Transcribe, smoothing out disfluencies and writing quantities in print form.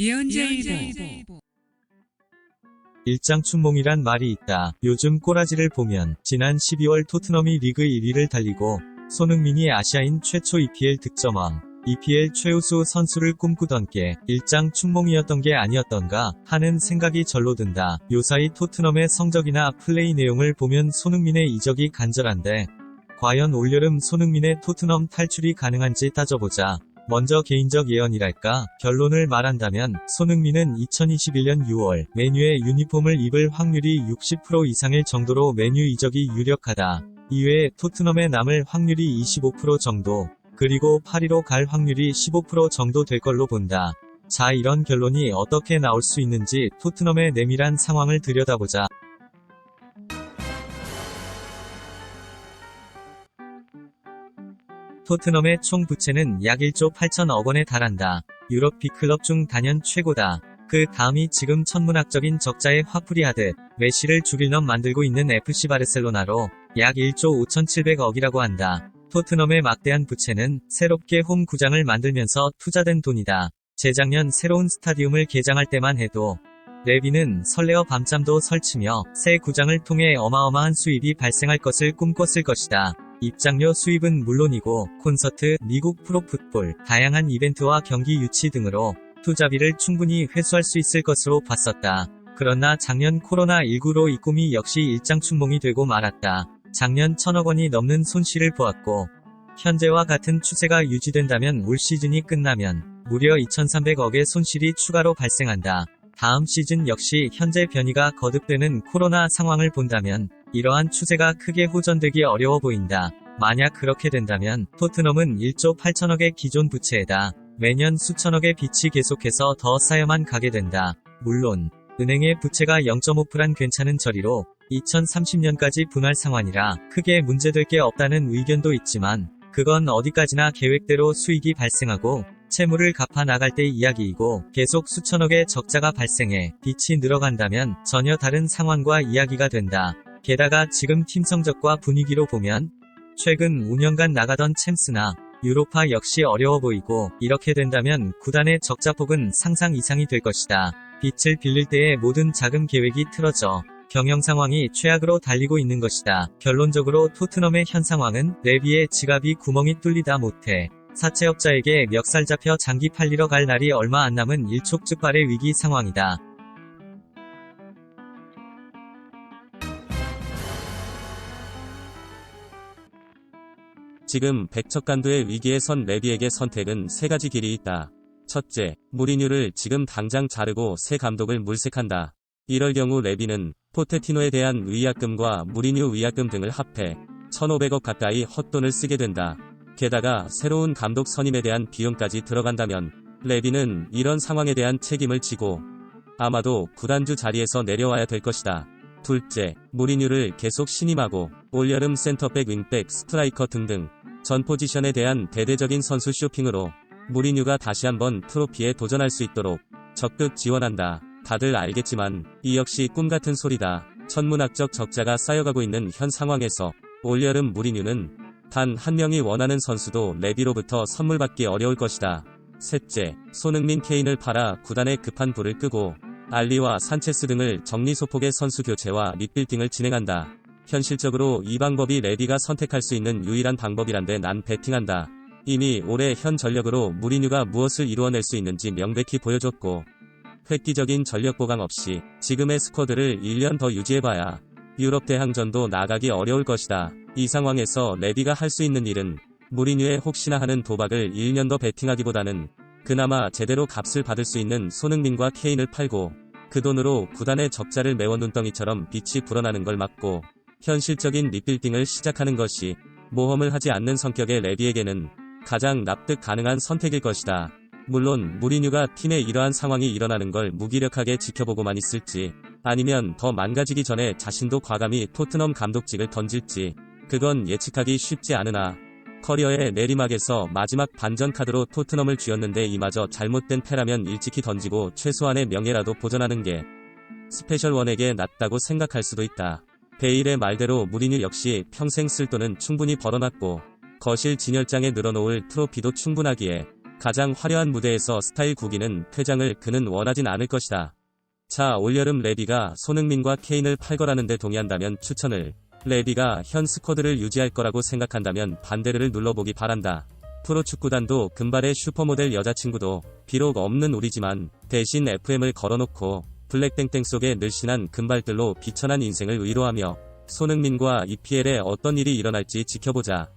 예언자일보. 일장춘몽이란 말이 있다. 요즘 꼬라지를 보면 지난 12월 토트넘이 리그 1위를 달리고 손흥민이 아시아인 최초 EPL 득점왕, EPL 최우수 선수를 꿈꾸던 게 일장춘몽이었던 게 아니었던가 하는 생각이 절로 든다. 요사이 토트넘의 성적이나 플레이 내용을 보면 손흥민의 이적이 간절한데 과연 올여름 손흥민의 토트넘 탈출이 가능한지 따져보자. 먼저 개인적 예언이랄까, 결론을 말한다면 손흥민은 2021년 6월 메뉴의 유니폼을 입을 확률이 60% 이상일 정도로 메뉴 이적이 유력하다. 이외에 토트넘에 남을 확률이 25% 정도, 그리고 파리로 갈 확률이 15% 정도 될 걸로 본다. 자, 이런 결론이 어떻게 나올 수 있는지 토트넘의 내밀한 상황을 들여다보자. 토트넘의 총 부채는 약 1조 8천억 원에 달한다. 유럽 빅클럽 중 단연 최고다. 그 다음이 지금 천문학적인 적자에 화풀이하듯 메시를 죽일 놈 만들고 있는 FC 바르셀로나로 약 1조 5,700억이라고 한다. 토트넘의 막대한 부채는 새롭게 홈 구장을 만들면서 투자된 돈이다. 재작년 새로운 스타디움을 개장할 때만 해도 레비는 설레어 밤잠도 설치며 새 구장을 통해 어마어마한 수입이 발생할 것을 꿈꿨을 것이다. 입장료 수입은 물론이고 콘서트, 미국 프로풋볼, 다양한 이벤트와 경기 유치 등으로 투자비를 충분히 회수할 수 있을 것으로 봤었다. 그러나 작년 코로나19로 이 꿈이 역시 일장춘몽이 되고 말았다. 작년 1,000억 원이 넘는 손실을 보았고 현재와 같은 추세가 유지된다면 올 시즌이 끝나면 무려 2,300억의 손실이 추가로 발생한다. 다음 시즌 역시 현재 변이가 거듭되는 코로나 상황을 본다면 이러한 추세가 크게 호전되기 어려워 보인다. 만약 그렇게 된다면 토트넘은 1조 8천억의 기존 부채에다 매년 수천억의 빚이 계속해서 더 쌓여만 가게 된다. 물론 은행의 부채가 0.5%란 괜찮은 처리로 2030년까지 분할 상환이라 크게 문제될 게 없다는 의견도 있지만 그건 어디까지나 계획대로 수익이 발생하고 채무를 갚아 나갈 때 이야기이고 계속 수천억의 적자가 발생해 빚이 늘어간다면 전혀 다른 상황과 이야기가 된다. 게다가 지금 팀 성적과 분위기로 보면 최근 5년간 나가던 챔스나 유로파 역시 어려워 보이고 이렇게 된다면 구단의 적자폭은 상상 이상이 될 것이다. 빚을 빌릴 때의 모든 자금 계획이 틀어져 경영 상황이 최악으로 달리고 있는 것이다. 결론적으로 토트넘의 현 상황은 레비의 지갑이 구멍이 뚫리다 못해 사채업자에게 멱살 잡혀 장기 팔리러 갈 날이 얼마 안 남은 일촉즉발의 위기 상황이다. 지금 백척간두의 위기에 선 레비에게 선택은 세 가지 길이 있다. 첫째, 무리뉴를 지금 당장 자르고 새 감독을 물색한다. 이럴 경우 레비는 포테티노에 대한 위약금과 무리뉴 위약금 등을 합해 1,500억 가까이 헛돈을 쓰게 된다. 게다가 새로운 감독 선임에 대한 비용까지 들어간다면 레비는 이런 상황에 대한 책임을 지고 아마도 구단주 자리에서 내려와야 될 것이다. 둘째, 무리뉴를 계속 신임하고 올여름 센터백, 윙백, 스트라이커 등등 전 포지션에 대한 대대적인 선수 쇼핑으로 무리뉴가 다시 한번 트로피에 도전할 수 있도록 적극 지원한다. 다들 알겠지만 이 역시 꿈같은 소리다. 천문학적 적자가 쌓여가고 있는 현 상황에서 올여름 무리뉴는 단 한 명이 원하는 선수도 레비로부터 선물받기 어려울 것이다. 셋째, 손흥민, 케인을 팔아 구단의 급한 불을 끄고 알리와 산체스 등을 정리소폭의 선수 교체와 리빌딩을 진행한다. 현실적으로 이 방법이 레비가 선택할 수 있는 유일한 방법이란데 난 베팅한다. 이미 올해 현 전력으로 무리뉴가 무엇을 이루어낼 수 있는지 명백히 보여줬고 획기적인 전력 보강 없이 지금의 스쿼드를 1년 더 유지해봐야 유럽 대항전도 나가기 어려울 것이다. 이 상황에서 레비가 할 수 있는 일은 무리뉴의 혹시나 하는 도박을 1년 더 베팅하기보다는 그나마 제대로 값을 받을 수 있는 손흥민과 케인을 팔고 그 돈으로 구단의 적자를 메워 눈덩이처럼 빛이 불어나는 걸 막고 현실적인 리빌딩을 시작하는 것이 모험을 하지 않는 성격의 레비에게는 가장 납득 가능한 선택일 것이다. 물론 무리뉴가 팀에 이러한 상황이 일어나는 걸 무기력하게 지켜보고만 있을지 아니면 더 망가지기 전에 자신도 과감히 토트넘 감독직을 던질지 그건 예측하기 쉽지 않으나 커리어의 내리막에서 마지막 반전 카드로 토트넘을 쥐었는데 이마저 잘못된 패라면 일찍이 던지고 최소한의 명예라도 보전하는 게 스페셜원에게 낫다고 생각할 수도 있다. 베일의 말대로 무리뉴 역시 평생 쓸 돈은 충분히 벌어놨고 거실 진열장에 늘어놓을 트로피도 충분하기에 가장 화려한 무대에서 스타일 구기는 퇴장을 그는 원하진 않을 것이다. 자, 올여름 레비가 손흥민과 케인을 팔거라는데 동의한다면 추천을, 레비가 현 스쿼드를 유지할 거라고 생각한다면 반대를 눌러보기 바란다. 프로축구단도 금발의 슈퍼모델 여자친구도 비록 없는 우리지만 대신 FM을 걸어놓고 블랙땡땡 속의 늘씬한 금발들로 비천한 인생을 위로하며 손흥민과 EPL에 어떤 일이 일어날지 지켜보자.